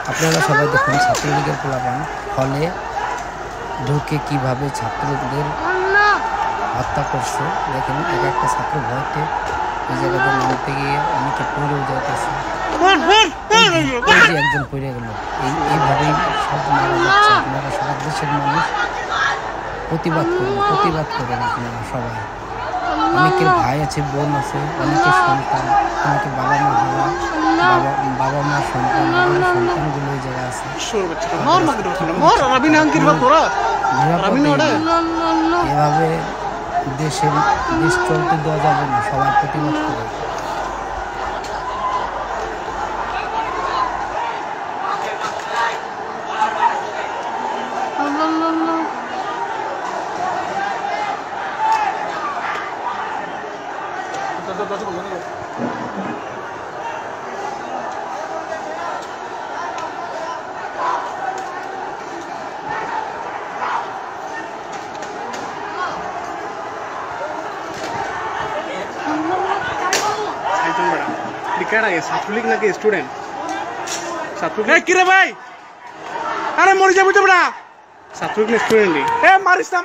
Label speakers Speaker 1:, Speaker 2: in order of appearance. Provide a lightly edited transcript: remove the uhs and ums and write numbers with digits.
Speaker 1: আপনারা সবাই দেখুন ছাত্রলীগের পোলাপান হলে ঢুকে কিভাবে ছাত্রদের হত্যা করছে। দেখেন এক একটা ছাত্র ভয়তে এই জায়গাতে নামতে গিয়ে অনেকে পড়েও যাইতেছে, একজন পড়ে গেল। এইভাবেই সব মারা যাচ্ছে। আপনারা সারা দেশের মানুষ প্রতিবাদ করেন আপনারা সবাই। অনেকের ভাই আছে, বোন আছে, অনেকের সন্তান, অনেকে বাবা মার সন্তান, সন্তানগুলো এই জায়গায় আছে। এভাবে দেশ চলতে দেওয়া যাবে না, সবাই প্রতিবাদ করে।
Speaker 2: ছাত্রলীগ নাকি স্টুডেন্ট? ছাত্রলীগ কি রে ভাই? আরে মরে যাবো তো বড়া। ছাত্রলীগ স্টুডেন্ট মারিস না